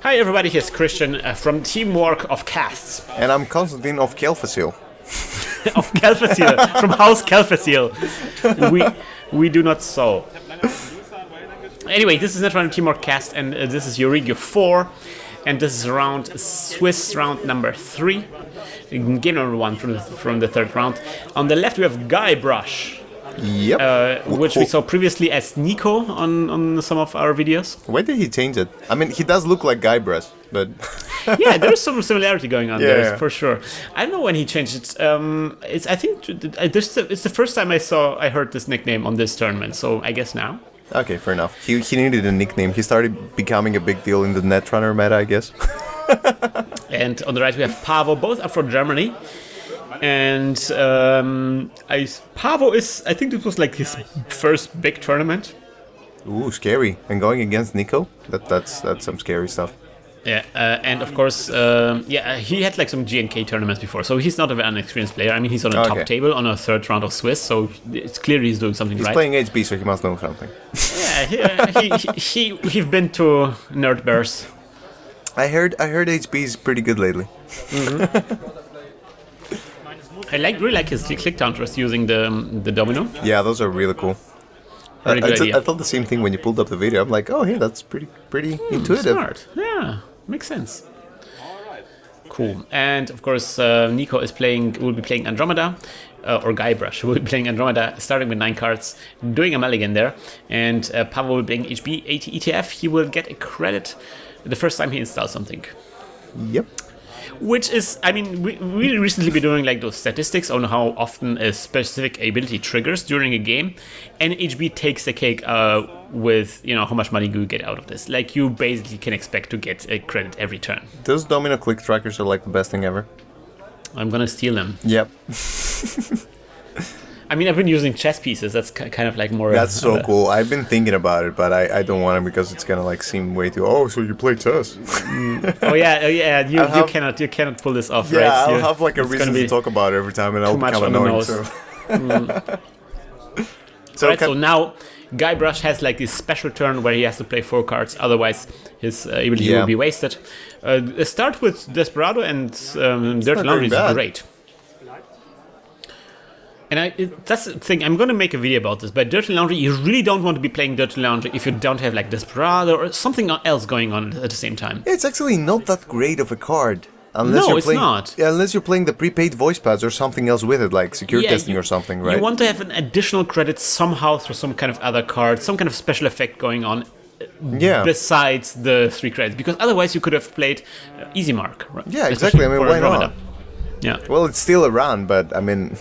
Hi everybody, here's Christian from Teamwork of Casts. And I'm Constantine of Kelfasil. Of Kelfasil, from House Kelfasil. We do not sew. Anyway, this is Netrunner Teamwork Cast, and this is Euregio 4, and this is Swiss round number 3, game number 1 from the third round. On the left we have Guybrush. Yep. Which we saw previously as Nico on some of our videos. Why did he change it? I mean, he does look like Guybrush, but... Yeah, there's some similarity going on there, for sure. I don't know when he changed it. It's the first time I heard this nickname on this tournament, so I guess now. Okay, fair enough. He needed a nickname. He started becoming a big deal in the Netrunner meta, I guess. And on the right we have Paavo, both are from Germany. And Paavo is, I think this was like his first big tournament. Ooh, scary. And going against Nico? That's some scary stuff. Yeah, and of course, he had like some GNK tournaments before, so he's not a very unexperienced player. I mean, he's on a top table on a third round of Swiss, so it's clear he's doing something right. He's playing HB, so he must know something. Yeah, he's been to Nerd Bears. I heard HB is pretty good lately. Mm-hmm. I really like his click counters using the domino. Yeah, those are really cool. I thought the same thing when you pulled up the video. I'm like, oh, yeah, that's pretty intuitive. Smart. Yeah, makes sense. Cool. And of course, Nico will be playing Andromeda, or Guybrush will be playing Andromeda, starting with 9 cards, doing a mulligan there. And Paavo will be playing HB 80 ETF. He will get a credit the first time he installs something. Yep. Which is, I mean, we recently been doing like those statistics on how often a specific ability triggers during a game, and HB takes the cake with, how much money you get out of this. Like, you basically can expect to get a credit every turn. Those domino click trackers are like the best thing ever. I'm gonna steal them. Yep. I mean, I've been using chess pieces. That's kind of like more... That's so cool. I've been thinking about it, but I don't want it because it's gonna like seem way too... so you play chess. Oh yeah. You cannot pull this off, right? Yeah, I'll have like a reason to talk about it every time, and I'll become annoying. So now Guybrush has like this special turn where he has to play 4 cards. Otherwise, his ability will be wasted. Start with Desperado and Dirty Laundry is great. And that's the thing, I'm going to make a video about this, but Dirty Laundry, you really don't want to be playing Dirty Laundry if you don't have like Desperado or something else going on at the same time. It's actually not that great of a card. It's not. Yeah, unless you're playing the prepaid voice pads or something else with it, like secure testing or something, right? You want to have an additional credit somehow through some kind of other card, some kind of special effect going on besides the 3 credits, because otherwise you could have played Easy Mark. Right? Yeah, exactly. I mean, why not? Yeah. Well, it's still around, but I mean...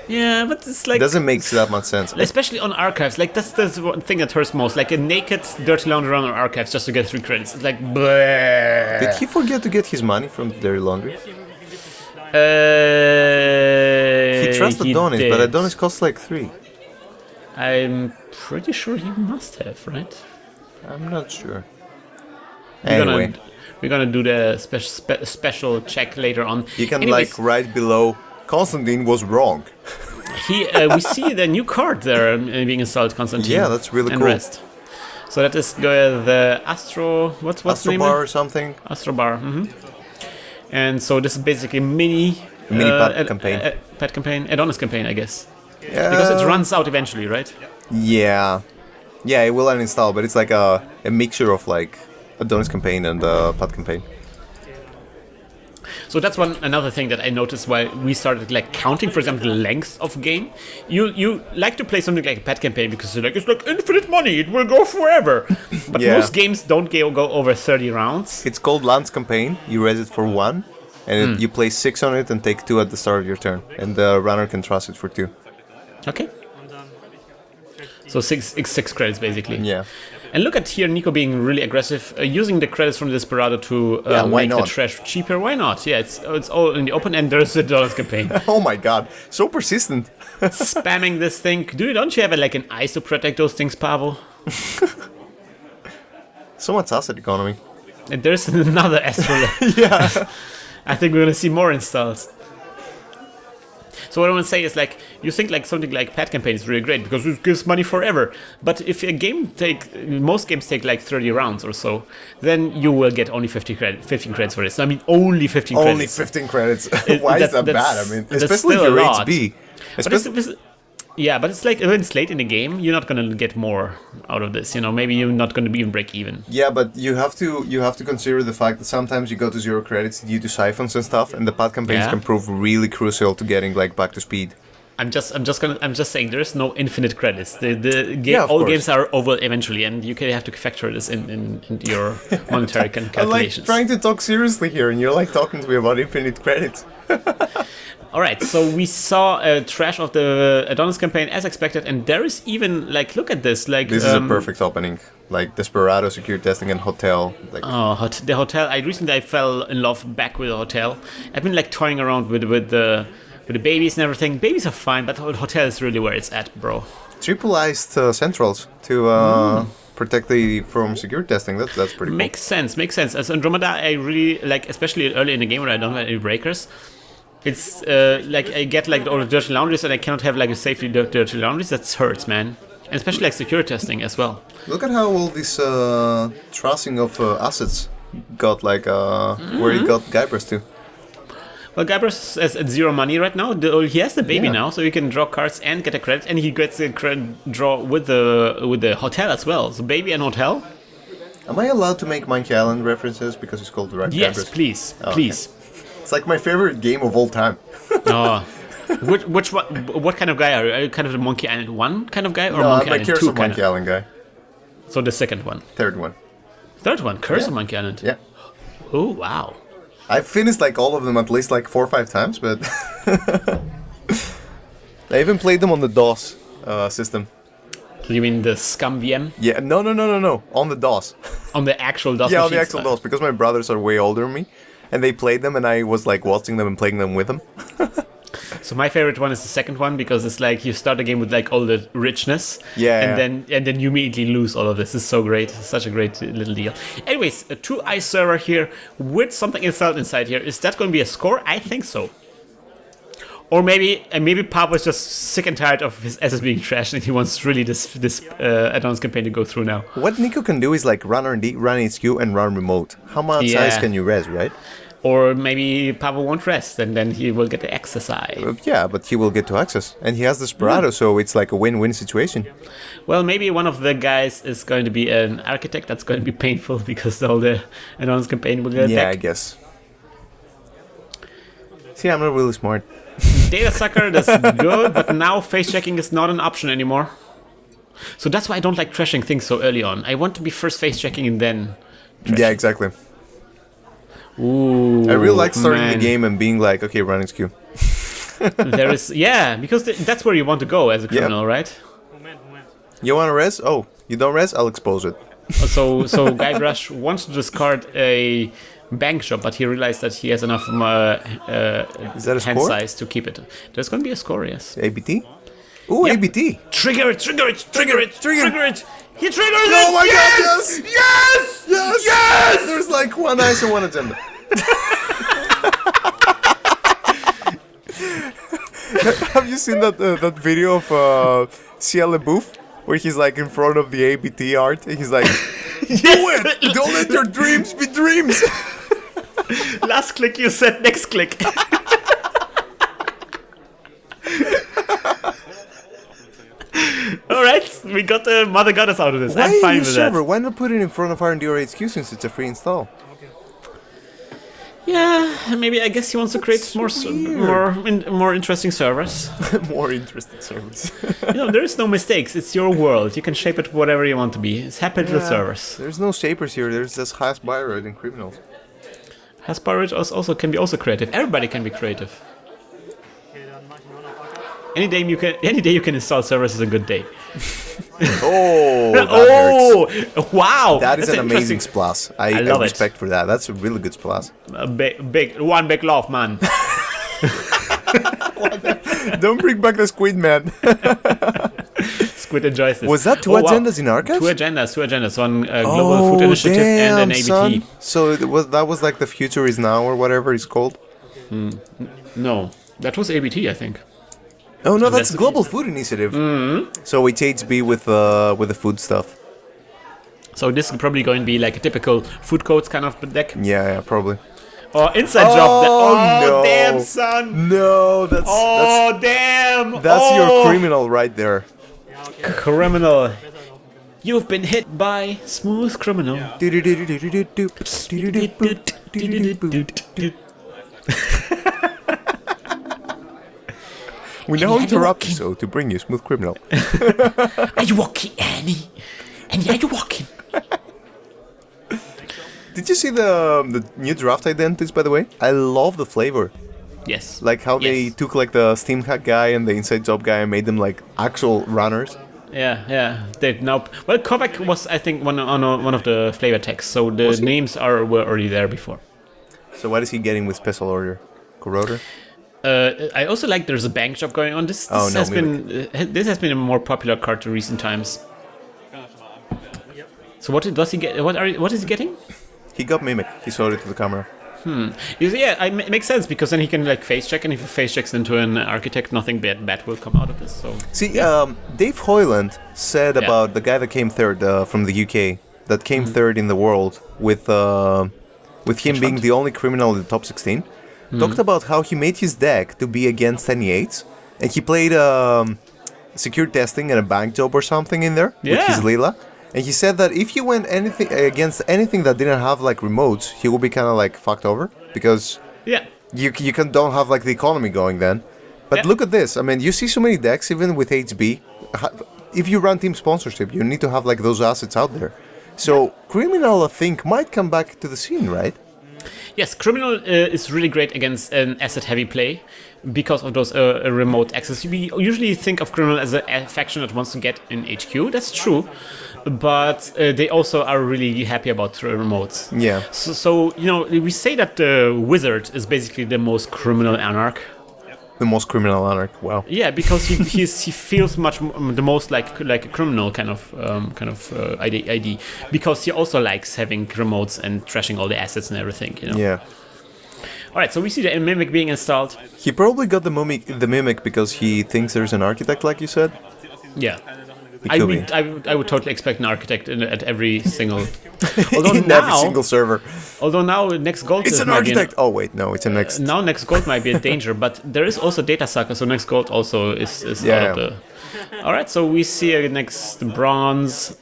Yeah, but it's like... It doesn't make that much sense. Especially on archives. Like, that's the one thing that hurts most. Like, a naked Dirty Laundry run on archives just to get 3 credits. It's like, bleh. Did he forget to get his money from Dirty Laundry? He trusted Adonis, but Adonis costs like 3. I'm pretty sure he must have, right? I'm not sure. We're gonna do the special check later on. You can right below... Constantine was wrong. We see the new card there being installed, Constantine. Yeah, that's really cool. Rest. So that is the Astro... What's the name? Astrobar or something? Astrobar, And so this is basically mini pet campaign. Pet campaign, Adonis campaign, I guess. Yeah. Because it runs out eventually, right? Yeah. Yeah, it will uninstall, but it's like a mixture of like Adonis campaign and pet campaign. So that's another thing that I noticed while we started like counting, for example, the length of game. You like to play something like a pet campaign because you're like, it's like infinite money, it will go forever. But most games don't go over 30 rounds. It's called Lance campaign. You raise it for 1, and you play 6 on it and take 2 at the start of your turn, and the runner can trust it for 2. Okay. So 6 credits basically. Yeah. And look at here, Nico being really aggressive, using the credits from Desperado to make the trash cheaper. Why not? Yeah, it's all in the open, and there's the Dollars campaign. Oh my god, so persistent. Spamming this thing. Don't you have an ice to protect those things, Paavo? So much asset economy. And there's another Astro. Yeah. I think we're going to see more installs. So what I want to say is like you think like something like Pad Campaign is really great because it gives money forever. But if a game most games take like 30 rounds or so, then you will get only 15 credits for this. I mean, only 15 credits. Only 15 credits. Why is that bad? I mean, especially if you're HB. But it's like when it's late in the game, you're not gonna get more out of this. Maybe you're not gonna even break even. Yeah, but you have to consider the fact that sometimes you go to 0 credits due to siphons and stuff, and the pad campaigns can prove really crucial to getting like back to speed. I'm just saying there is no infinite credits. All games are over eventually, and you have to factor this into your monetary calculations. I'm like trying to talk seriously here, and you're like talking to me about infinite credits. All right, so we saw a trash of the Adonis campaign as expected, and there is even like, look at this, like this is a perfect opening, like Desperado, secure testing, and hotel. Like the hotel. I fell in love back with the hotel. I've been like toying around with the babies and everything. Babies are fine, but the hotel is really where it's at, bro. Triple-iced centrals to protect from secure testing. That's pretty cool. Makes sense. As Andromeda, I really like, especially early in the game where I don't have any breakers. It's like I get like all the dirty laundries and I cannot have like a safely dirty laundries. That hurts, man. And especially like secure testing as well. Look at how all this trussing of assets got like where he got Guybrush to. Well, Guybrush is at 0 money right now. He has the baby now, so he can draw cards and get a credit, and he gets a credit draw with the hotel as well. So baby and hotel. Am I allowed to make Monkey Island references because it's called the right Yes, Guybrush? please, Oh, please. Okay. It's like my favorite game of all time. Which one? What kind of guy are you? Are you kind of the Monkey Island 1 kind of guy, or Monkey I'm a Island Curse 2 of kind Monkey Island guy. So the second one. Third one. Third one, Curse of Monkey Island. Yeah. Oh wow. I've finished like all of them at least like 4 or 5 times, but I even played them on the DOS system. You mean the Scum VM? Yeah, no, on the DOS. On the actual DOS Yeah, machines? on the actual DOS, because my brothers are way older than me, and they played them, and I was like watching them and playing them with them. So my favorite one is the second one, because it's like you start the game with like all the richness, and then you immediately lose all of this. It's so great, it's such a great little deal. Anyways, a 2i server here with something installed inside here. Is that going to be a score? I think so. Or maybe Paavo is just sick and tired of his assets being trashed, and he wants really this Adonis campaign to go through now. What Nico can do is like run R&D, run HQ, and run remote. How much size can you res, right? Or maybe Paavo won't rest, and then he will get the exercise. Yeah, but he will get to access. And he has Desperado, so it's like a win-win situation. Well, maybe one of the guys is going to be an architect. That's going to be painful, because all the Adonis campaign will get back. I guess. See, I'm not really smart. Data sucker, that's good, but now face checking is not an option anymore. So that's why I don't like trashing things so early on. I want to be first face checking and then trashing. Yeah, exactly. Ooh, I really like starting the game and being like, okay, run HQ. There is, because that's where you want to go as a criminal, right? You want to res? Oh, you don't res? I'll expose it. So Guybrush wants to discard a Bankjob, but he realized that he has enough Is that a hand score? size to keep it. There's going to be a score, yes. ABT? Ooh, Yep. ABT! Trigger it! He triggers Oh it! my god, yes! Yes! Yes! There's like one ice and one agenda. Have you seen that video of Cia LaBeouf? Where he's like in front of the ABT art, and he's like, do it! Don't let your dreams be dreams! Last click you said next click. Alright, we got the Mother Goddess out of this. I'm fine with that. Why not put it in front of R&D or HQ since it's a free install? Yeah, maybe I guess he wants to create more interesting servers. More interesting service. There is no mistakes. It's your world. You can shape it whatever you want to be. It's happy little servers. There's no shapers here. There's just Haas Byroid and criminals. Hasparage also can be creative. Everybody can be creative. Any day you can install servers is a good day. Oh, that hurts. Wow! That is That's an amazing splash. I love respect for that. That's a really good splash. One big love, man. Don't bring back the squid, man. Squid enjoys this. Was that two agendas in Archives? Two agendas. One Global Food Initiative and an ABT. Son. So that was like the future is now or whatever it's called? No, that was ABT, I think. Oh no, that's Global Food Initiative. So it's HB with the food stuff. So this is probably going to be like a typical food codes kind of deck. Yeah, probably. Or inside job. No. Damn, son. No, that's Damn. your criminal right there. Criminal. You've been hit by smooth criminal. We now interrupt so to bring you Smooth Criminal. Are you walking, Annie? Annie, are you walking? Did you see the new draft identities, by the way? I love the flavor. Yes. Like how they took like the Steam Hack guy and the Inside Job guy and made them like actual runners. Yeah. They now. Well, Kovac was, I think, one of the flavor texts, so the names were already there before. So what is he getting with Special Order? Corroder? I also like there's a Bankjob going on. This has been a more popular card in recent times. So what does he get? What is he getting? He got Mimic. He showed it to the camera. Yeah, it makes sense because then he can like face check, and if he face checks into an architect, nothing bad will come out of this. So see, Dave Hoyland said about the guy that came third from the UK, that came third in the world with him being the only criminal in the top 16. Talked about how he made his deck to be against any 8s, and he played secure testing and a Bankjob or something in there with his Leela. And he said that if he went against anything that didn't have like remotes, he will be kind of like fucked over because you don't have like the economy going then. But look at this. I mean, you see so many decks even with HB. If you run team sponsorship, you need to have like those assets out there. So Criminal, I think, might come back to the scene, right? Yes, Criminal is really great against an asset-heavy play because of those remote access. We usually think of Criminal as a faction that wants to get in HQ. That's true, but they also are really happy about remotes. Yeah. So we say that the Wizard is basically the most criminal anarch. The most criminal anarch. Wow. Yeah, because he feels the most like a criminal kind of ID because he also likes having remotes and trashing all the assets and everything. Yeah. All right, so we see the Mimic being installed. He probably got the Mimic because he thinks there's an architect, like you said. Yeah. I would totally expect an architect at every single. Every single server. Although now next gold it's an architect. Oh wait, no, it's a next. Now next gold might be a danger, but there is also data sucker, so next gold also is out of the. All right, so we see a next bronze.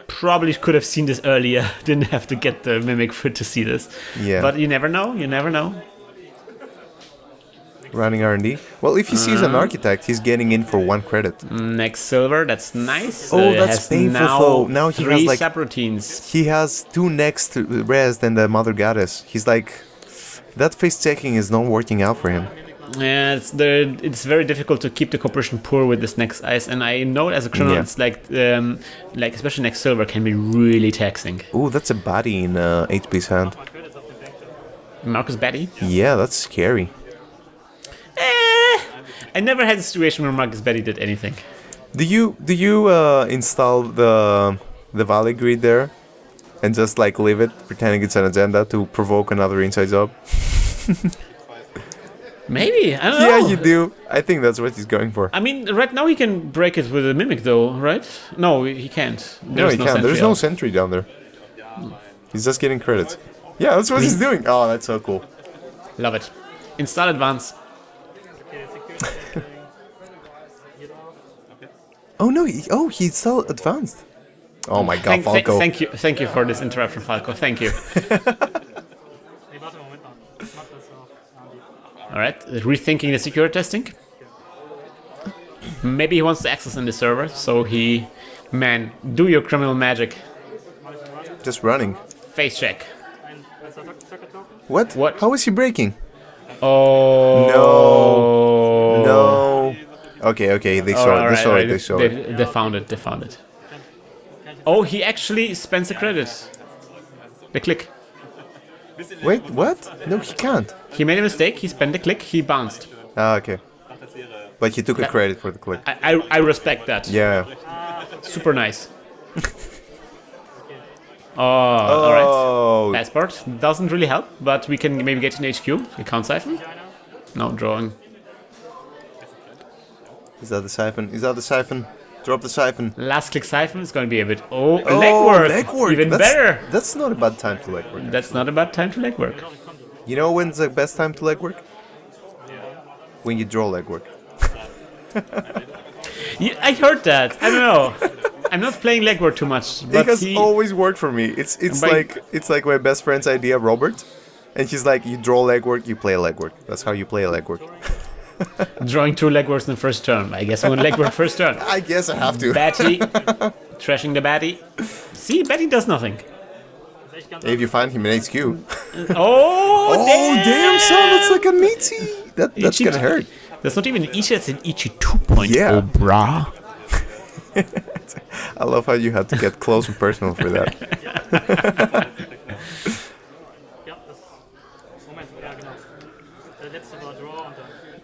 Probably could have seen this earlier. Didn't have to get the Mimic to see this. Yeah. But you never know. You never know. Running R&D. Well, if he sees an architect, he's getting in for 1 credit. Next silver, that's nice. Oh, that's painful. Now he has like 3 subroutines. He has 2 next res than the Mother Goddess. He's like, that face checking is not working out for him. Yeah, it's very difficult to keep the cooperation poor with this next ice, and I know as a criminal, it's like especially next silver can be really taxing. Oh, that's a body in HP's hand. Marcus Batty? Yeah, that's scary. I never had a situation where Marcus Batty did anything. Do you install the Valley Grid there and just like leave it, pretending it's an agenda to provoke another inside job? Maybe, I don't know. Yeah, you do. I think that's what he's going for. I mean, right now he can break it with a Mimic though, right? No, he can't. He can't. There's no sentry down there. He's just getting credits. Yeah, that's what he's doing. Oh, that's so cool. Love it. Install advance. Oh no! He's still advanced. Oh my God, Falco! Thank you for this interruption, Falco. Thank you. All right, rethinking the security testing. Maybe he wants to access in the server, so do your criminal magic. Just running. Face check. What? How is he breaking? Oh no! Okay. They saw it. They found it. Oh, he actually spends a credit. The click. Wait, what? No, he can't. He made a mistake. He spent the click. He bounced. Ah, okay. But he took a credit for the click. I respect that. Yeah. Super nice. All right. Passport doesn't really help, but we can maybe get an HQ. Account siphon. No drawing. Is that the siphon? Is that the siphon? Drop the siphon. Last click siphon is going to be a bit... legwork! Even better! That's not a bad time to legwork. That's not a bad time to legwork. You know when's the best time to legwork? When you draw legwork. I heard that. I don't know. I'm not playing legwork too much. But it has always worked for me. It's like my best friend's idea, Robert. And he's like, you draw legwork, you play legwork. That's how you play legwork. Drawing 2 legworks in the first turn. I guess I'm going legwork first turn. I guess I have to. Batty. Trashing the Batty. See, Batty does nothing. If you find him in HQ. Oh, damn, son, that's like a meaty. That's gonna hurt. That's not even an Ichi, that's an Ichi 2.0, Yeah. brah. I love how you had to get close and personal for that.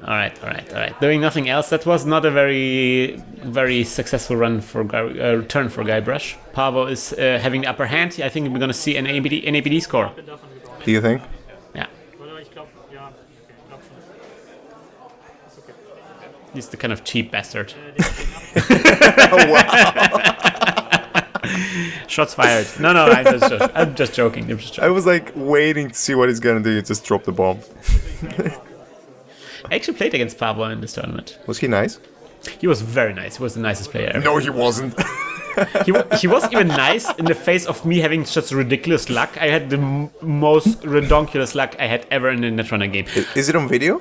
Alright. Doing nothing else. That was not a very, very successful turn for Guybrush. Paavo is having the upper hand. I think we're going to see an ABD score. Do you think? Yeah. He's the kind of cheap bastard. Shots fired. No, I'm just joking. I was like waiting to see what he's gonna do. You just drop the bomb. I actually played against Paavo in this tournament. Was he nice? He was very nice. He was the nicest player ever. No, he wasn't. He was even nice in the face of me having such ridiculous luck. I had the most redonkulous luck I had ever in a Netrunner game. Is it on video?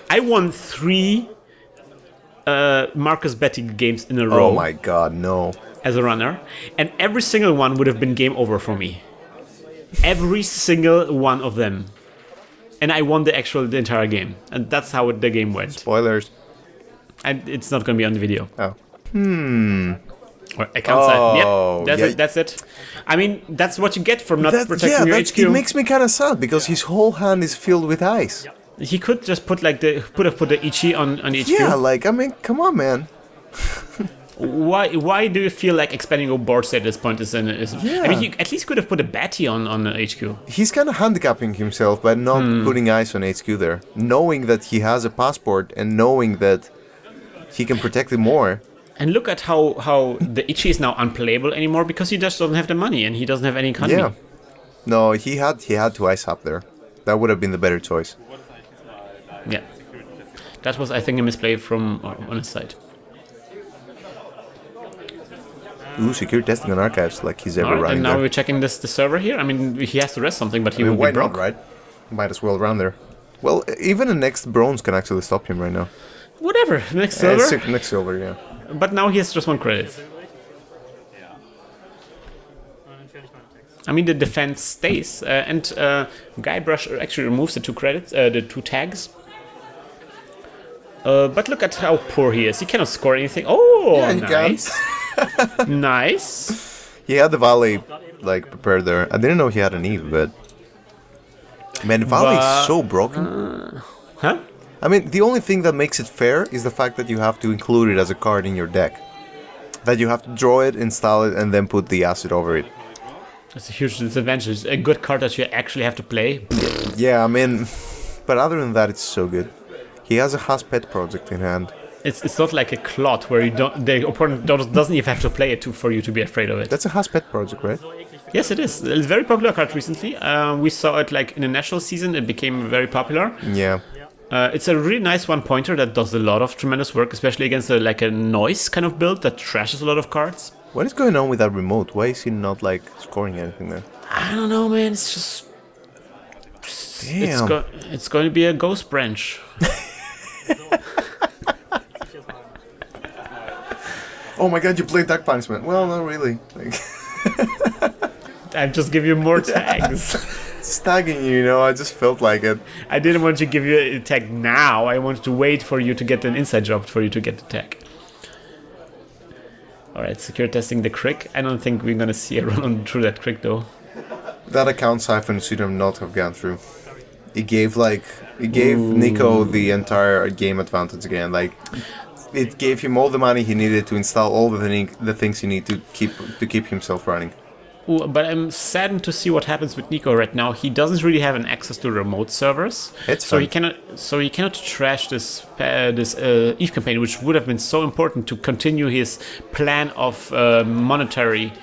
I won 3 Marcus Betty games in a row. Oh my god, no. As a runner. And every single one would have been game over for me. Every single one of them. And I won the entire game. And that's how the game went. Spoilers. And it's not going to be on the video. Oh. Or account side. Yep, yeah. that's it. I mean, that's what you get for not protecting your HQ. It makes me kind of sad because his whole hand is filled with ice. He could just put like put the Ichi on the HQ. Yeah, like I mean, come on, man. Why do you feel like expanding your board state at this point is I mean, you at least could have put a Batty on the HQ. He's kind of handicapping himself by not putting ice on HQ there, knowing that he has a passport and knowing that he can protect it more. And look at how the Ichi is now unplayable anymore because he just doesn't have the money and he doesn't have any economy. Yeah. No, he had to ice up there. That would have been the better choice. Yeah. That was, I think, a misplay from on his side. Ooh, secure testing on archives like he's ever running and now there. we're checking the server here. I mean, he has to rest something, but he will why be broke. not, right? Might as well run there. Well, even the next bronze can actually stop him right now. Whatever, next silver. Next silver, yeah. But now he has just 1 credit. I mean, the defense stays, and Guybrush actually removes the 2 credits, the 2 tags. But look at how poor he is. He cannot score anything. Oh, yeah, nice. Nice. He had the volley, like, prepared there. I didn't know he had an Eve, but... Man, volley is so broken. Huh? I mean, the only thing that makes it fair is the fact that you have to include it as a card in your deck. That you have to draw it, install it, and then put the acid over it. That's a huge disadvantage. A good card that you actually have to play. Yeah, I mean... But other than that, it's so good. He has a Has Pet project in hand. It's not like a clot where the opponent doesn't even have to play it for you to be afraid of it. That's a Has Pet project, right? Yes, it is. It's a very popular card recently. We saw it like in the national season. It became very popular. Yeah. It's a really nice 1-pointer that does a lot of tremendous work, especially against like a noise kind of build that trashes a lot of cards. What is going on with that remote? Why is he not like scoring anything there? I don't know, man. It's just... Damn. It's going to be a ghost branch. Oh my god, you played Dark Punishment. Well, not really. Like I'm just giving you more tags. It's tagging you, you know, I just felt like it. I didn't want to give you a tag now. I wanted to wait for you to get an inside job for you to get the tag. Alright, secure testing the crick. I don't think we're gonna see a run through that crick though. That account siphon should not have gone through. It gave Nico the entire game advantage again. Like, it gave him all the money he needed to install all the things he needed to keep himself running. Ooh, but I'm saddened to see what happens with Nico right now. He doesn't really have an access to remote servers, It's so fine. he cannot trash this Eve campaign, which would have been so important to continue his plan of monetary.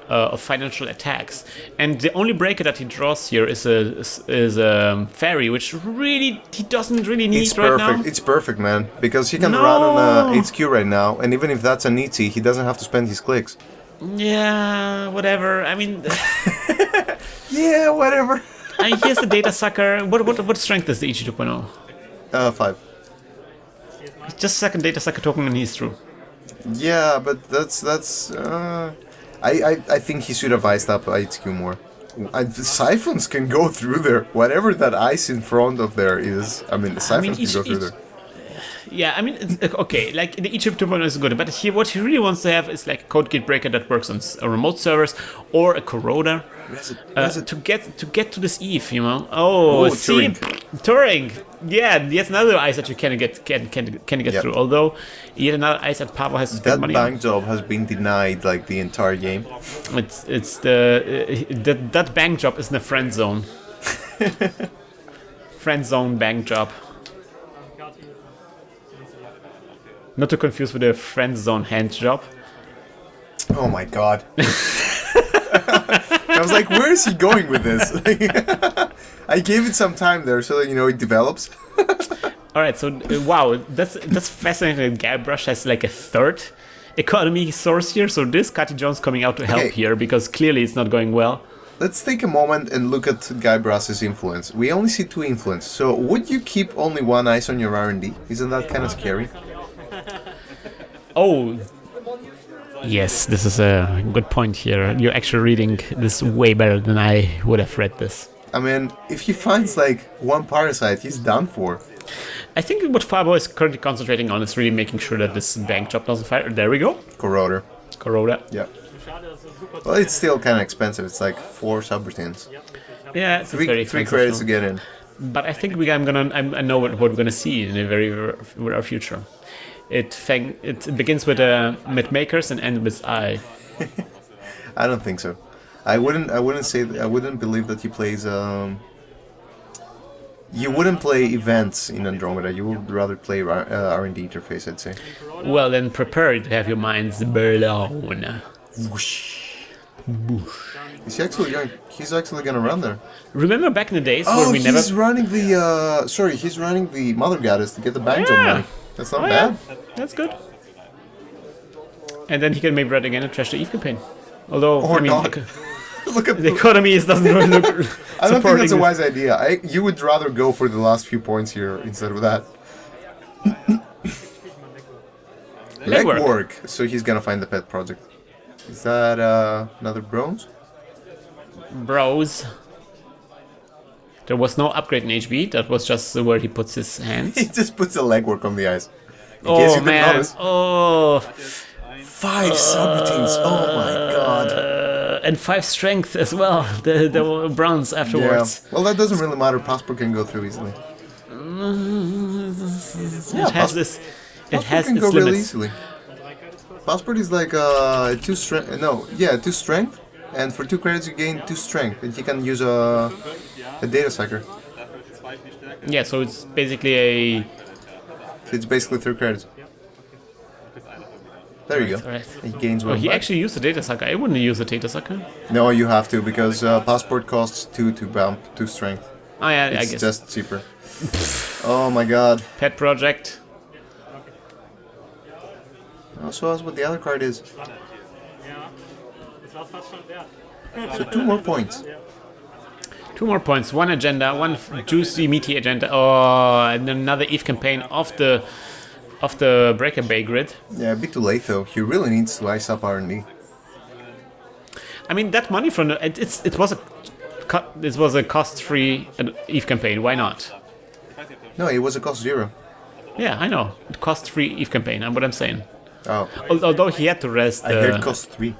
Of financial attacks, and the only breaker that he draws here is a fairy, which really he doesn't really need It's right perfect. now. It's perfect, man. Because he can No. run on HQ right now, and even if that's an ET, he doesn't have to spend his clicks. Yeah, whatever. I mean, Yeah, whatever. here's the data sucker. What strength is the EG 2.0? 5. Just second data sucker token and he's through. Yeah, but that's. I think he should have iced up HQ more. The siphons can go through there. Whatever that ice in front of there is, I mean, the siphons can go through there. Yeah, I mean, it's, okay, like the Egypt 2.0 is good, but what he really wants to have is like a code gate breaker that works on remote servers or a corroder to get to this Eve, you know. Oh, see, Turing. Yeah, yet another ice that you can get through. Although yet another ice that Paavo has to spend money on. Bankjob has been denied like the entire game. It's that Bankjob is in the friend zone. Friend zone Bankjob. Not to confuse with the friend zone hand job. Oh my god. I was like, where is he going with this? I gave it some time there so that, you know, it develops. Alright, so wow, that's fascinating that Guybrush has like a third economy source here. So this Cathy Jones coming out to help here because clearly it's not going well. Let's take a moment and look at Guybrush's influence. We only see 2 influence. So would you keep only 1 ice on your R&D? Isn't that kind of scary? Oh, yes, this is a good point here. You're actually reading this way better than I would have read this. I mean, if he finds like 1 parasite, he's done for. I think what Paavo is currently concentrating on is really making sure that this bank job doesn't fire. There we go. Corroder. Yeah. Well, it's still kind of expensive. It's like 4 subroutines. Yeah, it's very expensive. 3 credits to get in. But I think I know what we're gonna see in the very future. It begins with makers and ends with I. I don't think so. I wouldn't believe that he plays. You wouldn't play events in Andromeda. You would rather play R&D interface, I'd say. Well, then prepare to have your minds blown. Whoosh. Boosh. He's actually gonna run there. Remember back in the days where we never. He's running the Mother Goddess to get the Bankjob money. That's not bad. Yeah. That's good. And then he can maybe run again and trash the Eve campaign. Although, Or I mean, not. Look at the economy doesn't really look. I don't think that's a wise idea. You would rather go for the last few points here instead of that. Legwork. So he's gonna find the pet project. Is that another bronze? Bros. There was no upgrade in HB. That was just where he puts his hands. He just puts the legwork on the ice. In case Oh you didn't man! notice. Oh. 5 subroutines. Oh my god. And 5 strength as well. The bronze afterwards. Yeah. Well, that doesn't really matter. Passport can go through easily. It has this. It has can its go limits. really easily. Passport is like 2 strength. No, yeah, 2 strength. And for 2 credits you gain 2 strength, and you can use a data sucker. Yeah, so it's basically It's basically 3 credits. There you go. Right. He gains 1 he back. actually used the data sucker. I wouldn't use the data sucker. No, you have to, because Passport costs 2 to bump 2 strength. Oh yeah, I It's guess. just cheaper. Oh my god. Pet project. Oh, so that's what the other card is. So 2 more points. 2 more points. 1 agenda. 1 juicy meaty agenda. Oh, and another Eve campaign off the Breaker Bay grid. Yeah, a bit too late though. He really needs to ice up R&D. I mean, that money from it was a cost-free Eve campaign. Why not? No, it was a cost 0. Yeah, I know. Cost-free Eve campaign. I'm what I'm saying. Oh, Although he had to rest. I heard cost 3.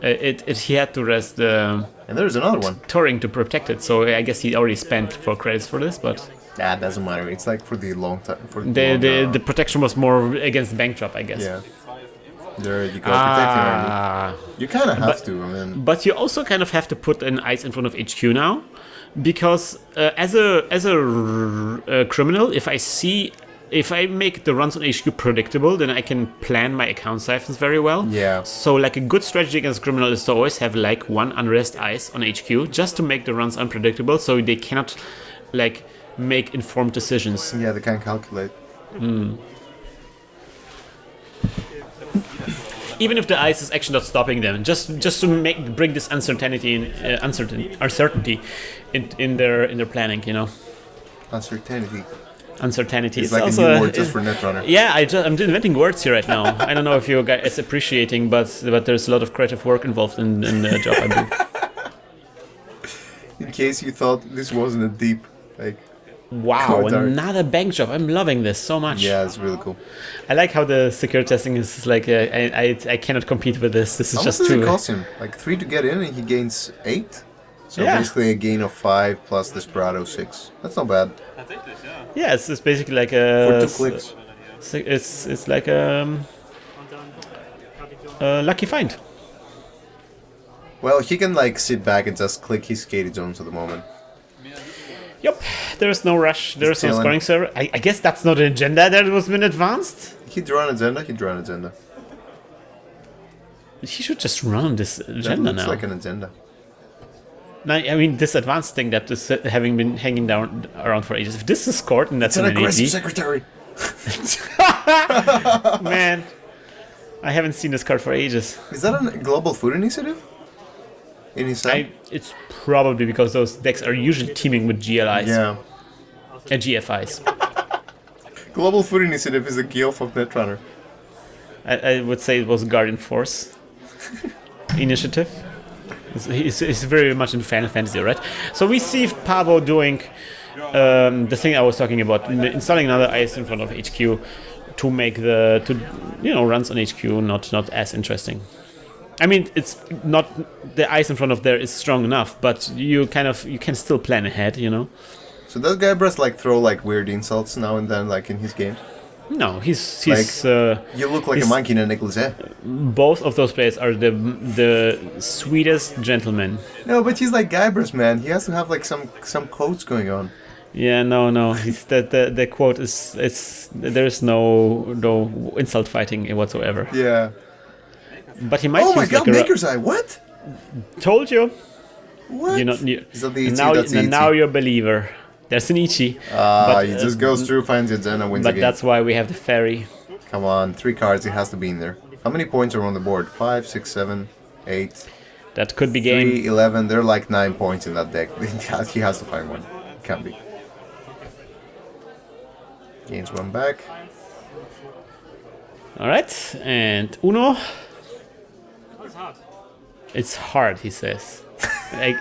He had to rest the And there's another one. Turing to protect it. So I guess he already spent 4 credits for this, but That doesn't matter. It's like for the long time. For the protection was more against Bankjob, I guess. yeah. There, you gotta protect your army. You kind of have to, I mean. But you also kind of have to put an ice in front of HQ now, because as a criminal, if I make the runs on HQ predictable, then I can plan my account siphons very well. Yeah. So like a good strategy against criminal is to always have like one unrest ice on HQ, just to make the runs unpredictable, so they cannot like make informed decisions. Yeah, they can't calculate. Even if the ice is actually not stopping them, just to bring this uncertainty in their planning, you know. Uncertainty. Uncertainty. It's like also a new word just for Netrunner. Yeah, I'm inventing words here right now. I don't know if you guys are appreciating, but there's a lot of creative work involved in the job I do. In case you thought this wasn't a deep, like... Wow, another Bankjob. I'm loving this so much. Yeah, it's really cool. I like how the secure testing is like, I cannot compete with this. This is how just much too... does it cost him? Like 3 to get in and he gains 8? So basically a gain of 5 plus Desperado 6. That's not bad. Yeah, it's basically like a... For 2 clicks. It's like a lucky find. Well, he can like sit back and just click his skated zones at the moment. Yep, there's no rush, there's no scoring server. I guess that's not an agenda that was been advanced. He drew an agenda, He should just run this agenda now. Looks like an agenda. No, I mean, this advanced thing that is having been hanging down around for ages. If this is scored, then that's an an aggressive AD. secretary. Man, I haven't seen this card for ages. Is that a global food initiative? In his side? It's probably because those decks are usually teaming with GLIs. Yeah. And GFIs. Global food initiative is a guild of Netrunner. I would say it was Guardian Force initiative. It's very much in Final Fantasy, right? So we see Paavo doing the thing I was talking about, installing another ice in front of HQ to make runs on HQ not as interesting. I mean, it's not the ice in front of there is strong enough, but you can still plan ahead, you know. So does Guybrush like throw like weird insults now and then, like in his games? No, he's like, you look like a monkey in a necklace. Both of those players are the sweetest gentlemen. No, but he's like Guybrush, man. He has to have like some quotes going on. Yeah, no. He's the quote is there's no insult fighting whatsoever. Yeah. But he might. Oh my God, Maker's Eye! What? Told you. What? Is that the Ichi? Now you're a believer. There's an Ichi. He just goes through, finds the agenda, wins the game. But that's why we have the fairy. Come on, 3 cards. It has to be in there. How many points are on the board? 5, 6, 7, 8. That could be game. 3, 11. There are like 9 points in that deck. He has to find one. It can't be. Gains 1 back. All right, and Uno. It's hard, he says. Like,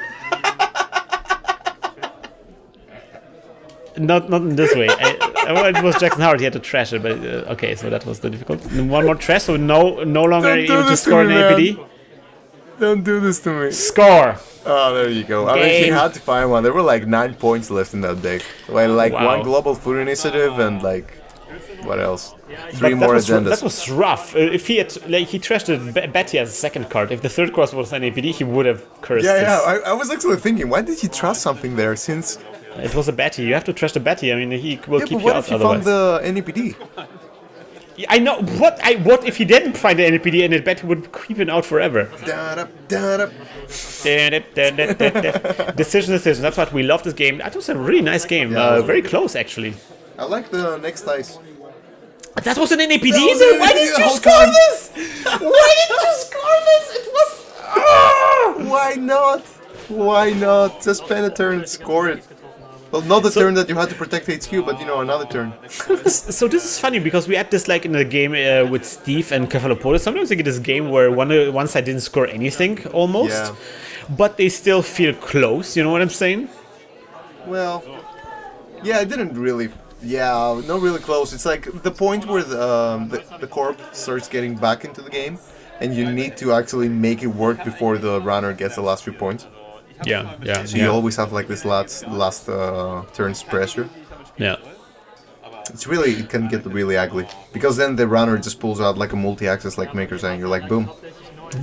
not in this way. Well, it was Jackson Howard. He had to trash it, but okay. So that was the difficult. And one more trash, so no longer able to score an APD. Don't do this to me. Score. Oh, there you go. I mean, he had to find one. There were like 9 points left in that deck. Well, like one global food initiative and like what else? 3 more agendas. That was rough. If he had he trashed Betty as a second card. If the third card was an APD, he would have cursed. Yeah. I was actually thinking, why did he trust something there? Since it was a Betty, you have to trash the Betty. I mean, he will keep you out otherwise. What if he found the NEPD? I know. What if he didn't find the NEPD and the Betty would keep him out forever? Decision. That's what we love this game. That was a really nice game. Yeah, very close, actually. I like the next dice. That was an NAPD? Why didn't you score this? Why didn't you score this? It was... Why not? Why not? Just spend a turn and score it. Well, not the turn that you had to protect HQ, but another turn. So this is funny, because we had this like in a game with Steve and Kefalopolis. Sometimes we get this game where one side didn't score anything, almost. But they still feel close, you know what I'm saying? Well, yeah, it didn't really... Yeah, not really close. It's like the point where the corp starts getting back into the game, and you need to actually make it work before the runner gets the last 3 points. Yeah. So you always have like this last turn's pressure. Yeah. It can get really ugly. Because then the runner just pulls out like a multi-axis like Maker's Eye, and you're like, boom.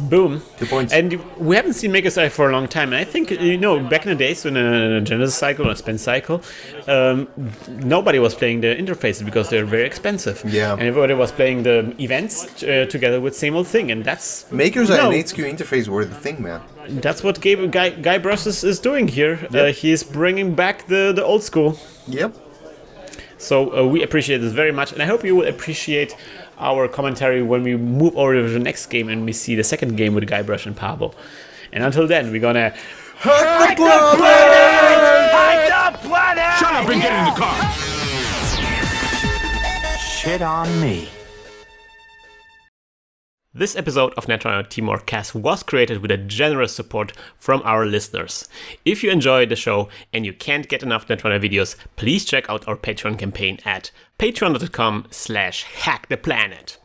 Boom. 2 points. And we haven't seen Maker's Eye for a long time. And I think, back in the days when a Genesis cycle or a Spin cycle, nobody was playing the interfaces because they're very expensive. Yeah. And everybody was playing the events together with same old thing. And that's... Maker's Eye and HQ interface were the thing, man. That's what Guybrush is doing here. Yep. He's bringing back the old school. Yep. So we appreciate this very much. And I hope you will appreciate our commentary when we move over to the next game and we see the second game with Guybrush and Paavo. And until then, we're gonna Hack the planet! Hack the planet! Shut up and get in the car! Shit on me. This episode of Netrunner TeamworkCast was created with a generous support from our listeners. If you enjoyed the show and you can't get enough Netrunner videos, please check out our Patreon campaign at patreon.com/hacktheplanet.